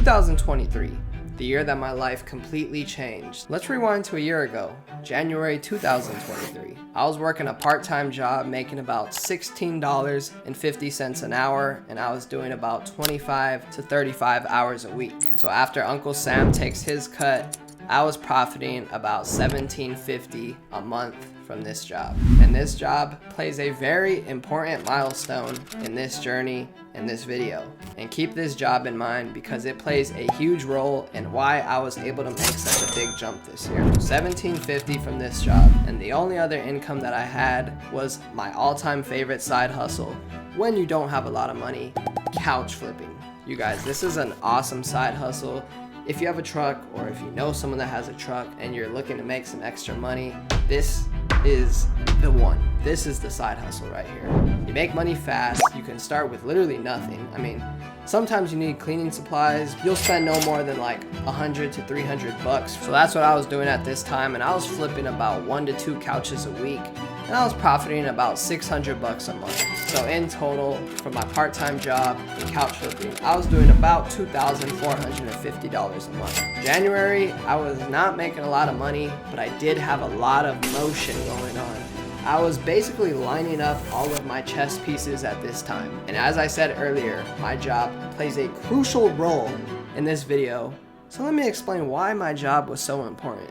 2023, the year that my life completely changed. Let's rewind to a year ago, January 2023. I was working a part-time job making about $16.50 an hour, and I was doing about 25 to 35 hours a week. So after Uncle Sam takes his cut, I was profiting about $17.50 a month from this job. And this job plays a very important milestone in this journey in this video. And keep this job in mind because it plays a huge role in why I was able to make such a big jump this year. $17.50 from this job, and the only other income that I had was my all-time favorite side hustle when you don't have a lot of money, couch flipping. You guys, this is an awesome side hustle. If you have a truck, or if you know someone that has a truck and you're looking to make some extra money, this is the one. This is the side hustle right here. You make money fast. You can start with literally nothing. I mean, sometimes you need cleaning supplies. You'll spend no more than like $100 to $300. So that's what I was doing at this time, and I was flipping about 1 to 2 couches a week, and I was profiting about $600 a month. So in total, from my part-time job and couch flipping, I was doing about $2,450 a month. January, I was not making a lot of money, but I did have a lot of motion going on. I was basically lining up all of my chess pieces at this time. And as I said earlier, my job plays a crucial role in this video. So let me explain why my job was so important.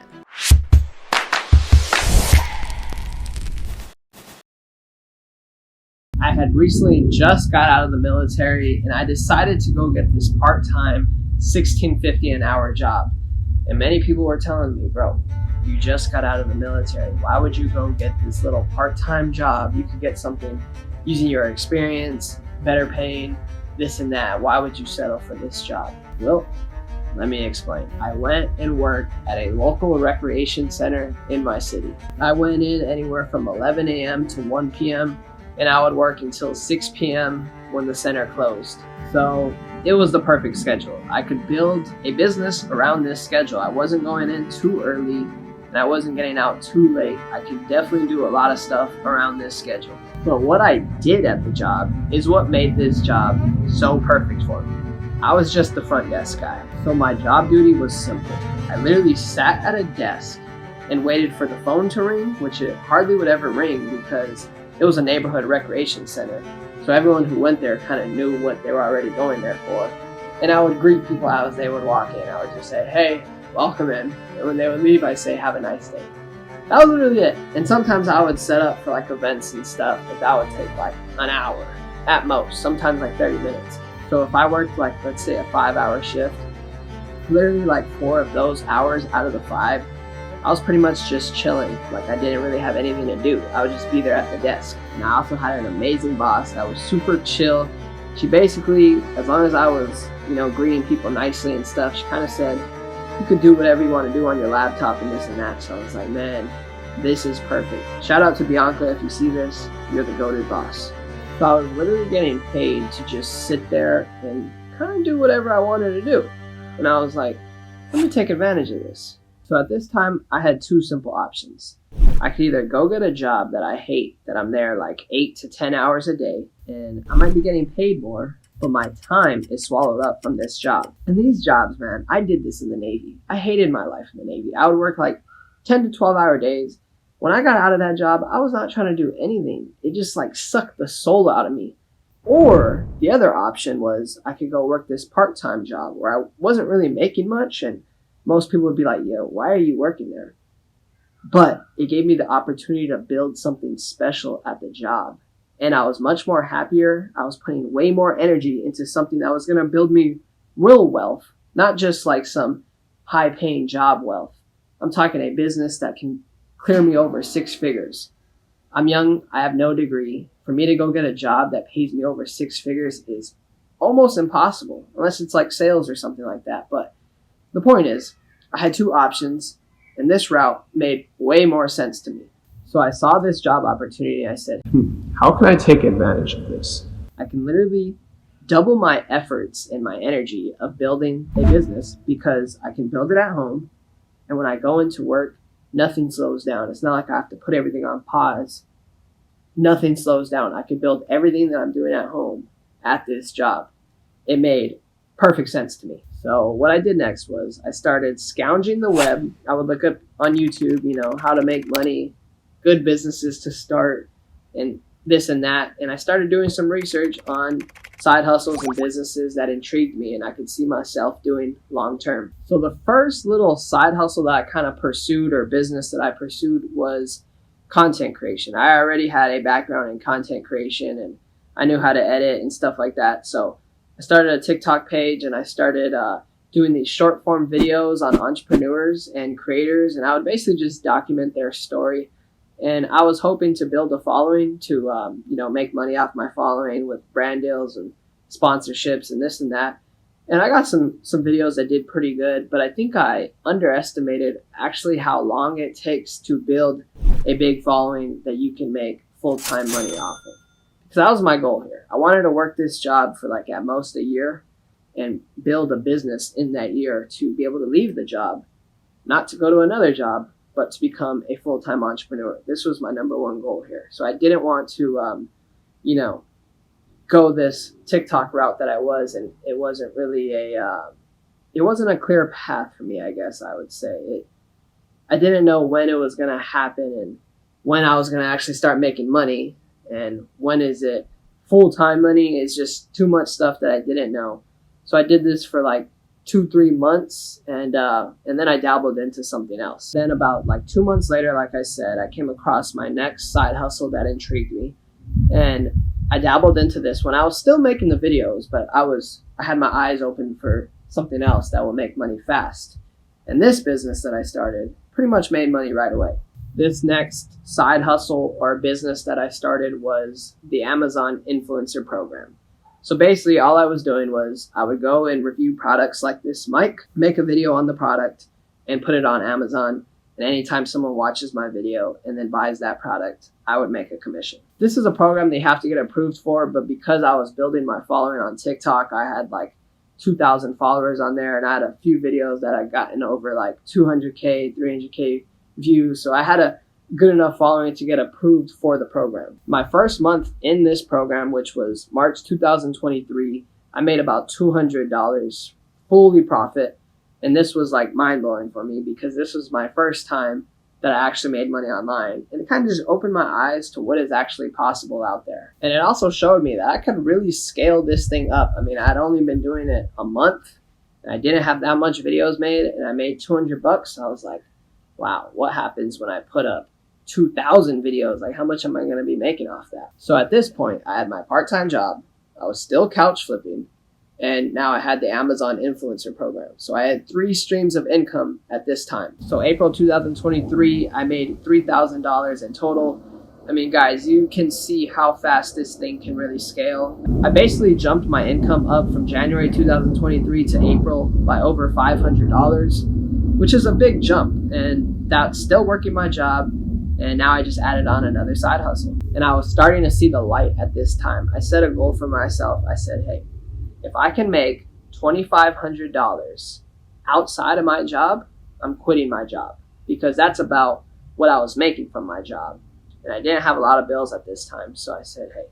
I had recently just got out of the military, and I decided to go get this part-time $16.50 an hour job. And many people were telling me, bro, you just got out of the military. Why would you go get this little part-time job? You could get something using your experience, better paying, this and that. Why would you settle for this job? Well, let me explain. I went and worked at a local recreation center in my city. I went in anywhere from 11 a.m. to 1 p.m. and I would work until 6 p.m. when the center closed. So it was the perfect schedule. I could build a business around this schedule. I wasn't going in too early and I wasn't getting out too late. I could definitely do a lot of stuff around this schedule. But what I did at the job is what made this job so perfect for me. I was just the front desk guy. So my job duty was simple. I literally sat at a desk and waited for the phone to ring, which it hardly would ever ring because it was a neighborhood recreation center. So everyone who went there kind of knew what they were already going there for. And I would greet people as they would walk in. I would just say, hey, welcome in. And when they would leave, I'd say, have a nice day. That was literally it. And sometimes I would set up for like events and stuff, but that would take like an hour at most, sometimes like 30 minutes. So if I worked like, let's say a 5-hour shift, literally like 4 of those hours out of the 5, I was pretty much just chilling. Like I didn't really have anything to do. I would just be there at the desk. And I also had an amazing boss that was super chill. She basically, as long as I was, greeting people nicely and stuff, she kind of said, you could do whatever you want to do on your laptop and this and that. So I was like, man, this is perfect. Shout out to Bianca if you see this. You're the goated boss. So I was literally getting paid to just sit there and kind of do whatever I wanted to do. And I was like, let me take advantage of this. So at this time, I had 2 simple options. I could either go get a job that I hate, that I'm there like 8 to 10 hours a day, and I might be getting paid more, but my time is swallowed up from this job. And these jobs, man, I did this in the Navy. I hated my life in the Navy. I would work like 10 to 12 hour days. When I got out of that job, I was not trying to do anything. It just like sucked the soul out of me. Or the other option was I could go work this part-time job where I wasn't really making much, and most people would be like, yo, why are you working there? But it gave me the opportunity to build something special at the job. And I was much more happier. I was putting way more energy into something that was going to build me real wealth, not just like some high-paying job wealth. I'm talking a business that can clear me over 6 figures. I'm young. I have no degree. For me to go get a job that pays me over 6 figures is almost impossible, unless it's like sales or something like that. But the point is, I had 2 options, and this route made way more sense to me. So I saw this job opportunity, and I said, how can I take advantage of this? I can literally double my efforts and my energy of building a business because I can build it at home, and when I go into work, nothing slows down. It's not like I have to put everything on pause. Nothing slows down. I can build everything that I'm doing at home at this job. It made perfect sense to me. So what I did next was I started scounging the web. I would look up on YouTube, how to make money, good businesses to start, and this and that. And I started doing some research on side hustles and businesses that intrigued me and I could see myself doing long term. So the first little side hustle that I kind of pursued, or business that I pursued, was content creation. I already had a background in content creation and I knew how to edit and stuff like that. So I started a TikTok page and I started doing these short form videos on entrepreneurs and creators, and I would basically just document their story. And I was hoping to build a following to, make money off my following with brand deals and sponsorships and this and that. And I got some videos that did pretty good, but I think I underestimated actually how long it takes to build a big following that you can make full-time money off of. So that was my goal here. I wanted to work this job for at most a year and build a business in that year to be able to leave the job, not to go to another job, but to become a full-time entrepreneur. This was my number one goal here. So I didn't want to, go this TikTok route that I was, and it wasn't really it wasn't a clear path for me, I guess I would say. I didn't know when it was going to happen and when I was going to actually start making money, and when is it full-time money. It's just too much stuff that I didn't know. So I did this for 2-3 months, and then I dabbled into something else. Then about 2 months later, like I said, I came across my next side hustle that intrigued me, and I dabbled into this when I was still making the videos, but I had my eyes open for something else that will make money fast. And this business that I started pretty much made money right away. This next side hustle or business that I started was the Amazon influencer program. So basically all I was doing was I would go and review products like this mic, make a video on the product, and put it on Amazon. And anytime someone watches my video and then buys that product, I would make a commission. This is a program they have to get approved for, but because I was building my following on TikTok, I had 2,000 followers on there, and I had a few videos that had gotten over 200K, 300K views. So I had a good enough following to get approved for the program. My first month in this program, which was March 2023, I made about $200 fully profit. And this was mind-blowing for me because this was my first time that I actually made money online. And it kind of just opened my eyes to what is actually possible out there. And it also showed me that I could really scale this thing up. I mean, I'd only been doing it a month and I didn't have that much videos made, and I made $200. I was like, wow, what happens when I put up 2,000 videos? How much am I going to be making off that? So at this point, I had my part-time job. I was still couch flipping. And now I had the Amazon influencer program. So I had 3 streams of income at this time. So April 2023, I made $3,000 in total. I mean, guys, you can see how fast this thing can really scale. I basically jumped my income up from January 2023 to April by over $500, which is a big jump. And that's still working my job. And now I just added on another side hustle. And I was starting to see the light at this time. I set a goal for myself. I said, hey, if I can make $2,500 outside of my job, I'm quitting my job, because that's about what I was making from my job. And I didn't have a lot of bills at this time. So I said, hey,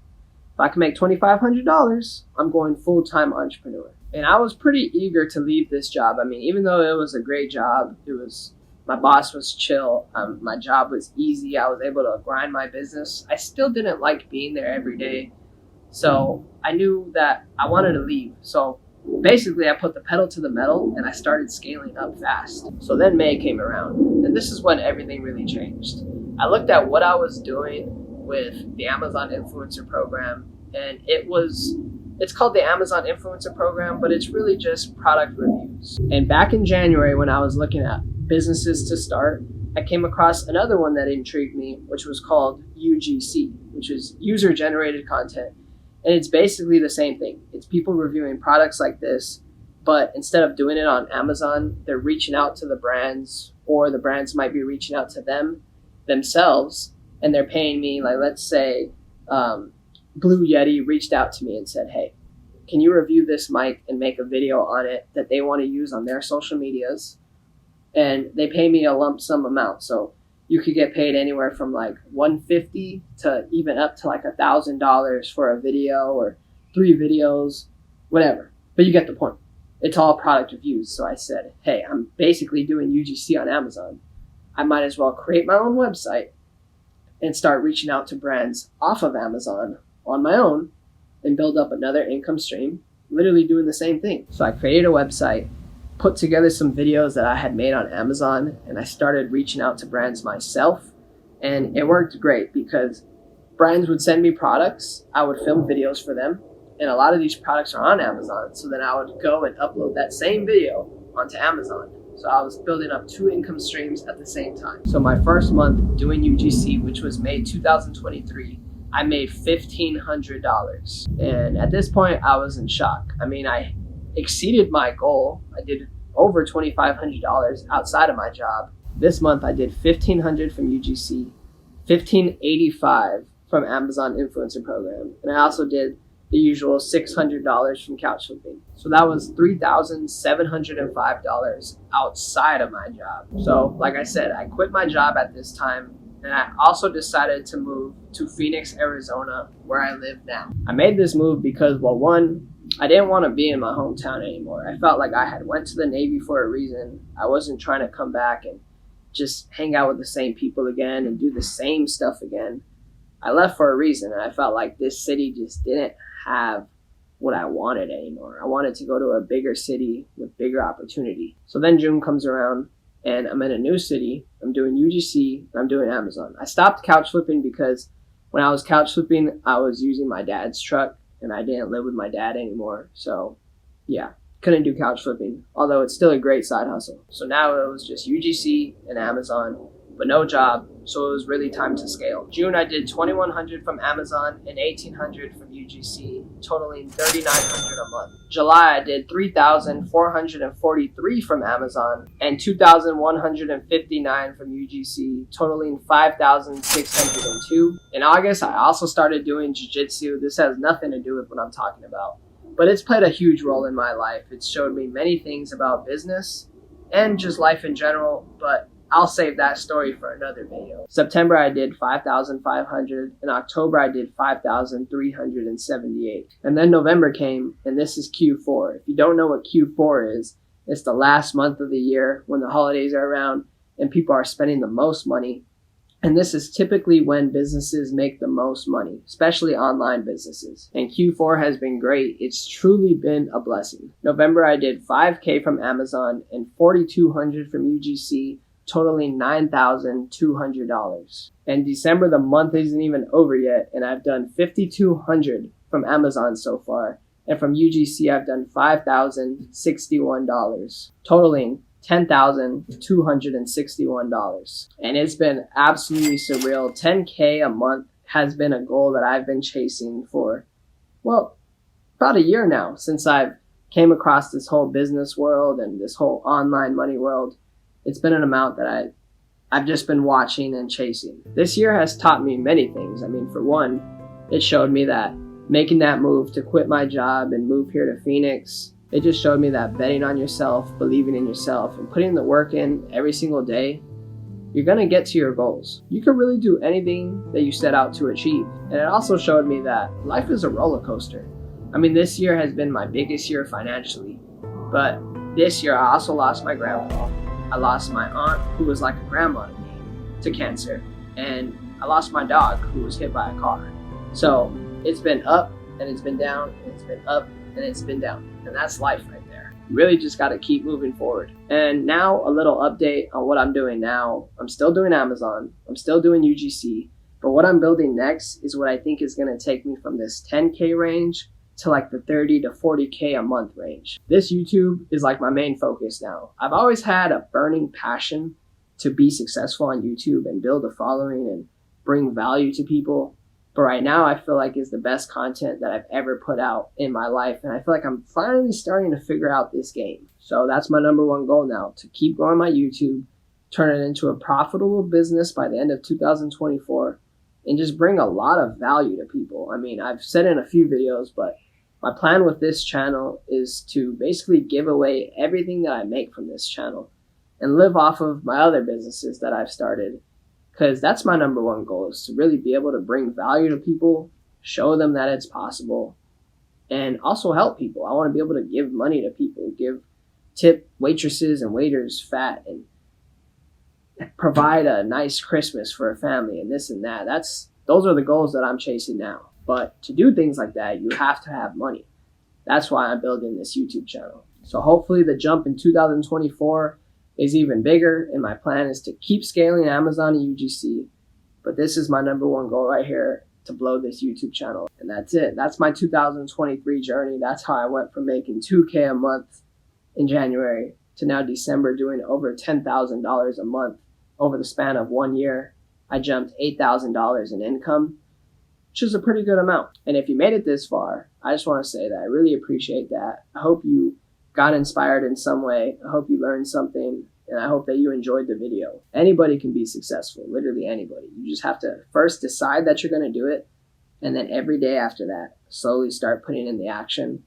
if I can make $2,500, I'm going full-time entrepreneur. And I was pretty eager to leave this job. I mean, even though it was a great job, my boss was chill. My job was easy. I was able to grind my business. I still didn't like being there every day. So I knew that I wanted to leave. So basically I put the pedal to the metal and I started scaling up fast. So then May came around, and this is when everything really changed. I looked at what I was doing with the Amazon influencer program, and it's called the Amazon influencer program, but it's really just product reviews. And back in January, when I was looking at businesses to start, I came across another one that intrigued me, which was called UGC, which is user generated content. And it's basically the same thing. It's people reviewing products like this, but instead of doing it on Amazon, they're reaching out to the brands, or the brands might be reaching out to themselves, and they're paying me. Let's say Blue Yeti reached out to me and said, hey, can you review this mic and make a video on it that they want to use on their social medias? And they pay me a lump sum amount. So you could get paid anywhere from $150 to even up to $1,000 for a video or 3 videos, whatever. But you get the point. it's all product reviews. So I said, hey, I'm basically doing UGC on Amazon. I might as well create my own website and start reaching out to brands off of Amazon on my own and build up another income stream, literally doing the same thing. So I created a website, put together some videos that I had made on Amazon, and I started reaching out to brands myself. And it worked great because brands would send me products, I would film videos for them, and a lot of these products are on Amazon. So then I would go and upload that same video onto Amazon. So I was building up 2 income streams at the same time. So my first month doing UGC, which was May 2023, I made $1,500. And at this point, I was in shock. I mean, I exceeded my goal. I did over $2,500 outside of my job. This month, I did $1,500 from UGC, $1,585 from Amazon Influencer Program. And I also did the usual $600 from couch flipping. So that was $3,705 outside of my job. So like I said, I quit my job at this time, and I also decided to move to Phoenix, Arizona, where I live now. I made this move because, well, one, I didn't want to be in my hometown anymore. I felt like I had went to the Navy for a reason. I wasn't trying to come back and just hang out with the same people again and do the same stuff again. I left for a reason, and I felt like this city just didn't have what I wanted anymore. I wanted to go to a bigger city with bigger opportunity. So then June comes around and I'm in a new city. I'm doing UGC and I'm doing Amazon. I stopped couch flipping because when I was couch flipping, I was using my dad's truck and I didn't live with my dad anymore. So yeah, couldn't do couch flipping, although it's still a great side hustle. So now it was just UGC and Amazon, but no job, so it was really time to scale. June, I did $2,100 from Amazon and $1,800 from UGC, totaling $3,900 a month. July, I did $3,443 from Amazon and $2,159 from UGC, totaling $5,602. In August, I also started doing jiu-jitsu. This has nothing to do with what I'm talking about, but it's played a huge role in my life. It's showed me many things about business and just life in general, but I'll save that story for another video. September, I did $5,500. In October, I did $5,378. And then November came, and this is Q4. If you don't know what Q4 is, it's the last month of the year when the holidays are around and people are spending the most money. And this is typically when businesses make the most money, especially online businesses. And Q4 has been great. It's truly been a blessing. November, I did $5,000 from Amazon and $4,200 from UGC, totaling $9,200. And December, the month isn't even over yet, and I've done $5,200 from Amazon so far, and from UGC I've done $5,061, totaling $10,261. And it's been absolutely surreal. $10K a month has been a goal that I've been chasing for, well, about a year now, since I've came across this whole business world and this whole online money world. It's been an amount that I've just been watching and chasing. This year has taught me many things. I mean, for one, it showed me that making that move to quit my job and move here to Phoenix, it just showed me that betting on yourself, believing in yourself, and putting the work in every single day, you're gonna get to your goals. You can really do anything that you set out to achieve. And it also showed me that life is a roller coaster. I mean, this year has been my biggest year financially, but this year I also lost my grandpa. I lost my aunt, who was like a grandma to me, to cancer. And I lost my dog, who was hit by a car. So it's been up and it's been down and it's been up and it's been down. And that's life right there. You really just got to keep moving forward. And now a little update on what I'm doing now. I'm still doing Amazon. I'm still doing UGC. But what I'm building next is what I think is going to take me from this 10K range to like the 30 to 40K a month range. This YouTube is like my main focus now. I've always had a burning passion to be successful on YouTube and build a following and bring value to people. But right now I feel like it's the best content that I've ever put out in my life. And I feel like I'm finally starting to figure out this game. So that's my number one goal now, to keep growing my YouTube, turn it into a profitable business by the end of 2024, and just bring a lot of value to people. I mean, I've said in a few videos, but my plan with this channel is to basically give away everything that I make from this channel and live off of my other businesses that I've started. Because that's my number one goal, is to really be able to bring value to people, show them that it's possible, and also help people. I want to be able to give money to people, give tip waitresses and waiters fat, and provide a nice Christmas for a family and this and that. Those are the goals that I'm chasing now. But to do things like that, you have to have money. That's why I'm building this YouTube channel. So hopefully the jump in 2024 is even bigger, and my plan is to keep scaling Amazon and UGC. But this is my number one goal right here, to blow this YouTube channel. And that's it. That's my 2023 journey. That's how I went from making $2K a month in January to now December doing over $10,000 a month over the span of 1 year. I jumped $8,000 in income, which is a pretty good amount. And if you made it this far, I just want to say that I really appreciate that. I hope you got inspired in some way. I hope you learned something, and I hope that you enjoyed the video. Anybody can be successful, literally anybody. You just have to first decide that you're going to do it, and then every day after that, slowly start putting in the action.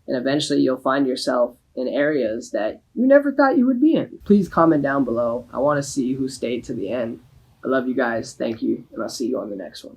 And eventually you'll find yourself in areas that you never thought you would be in. Please comment down below. I want to see who stayed to the end. I love you guys. Thank you, and I'll see you on the next one.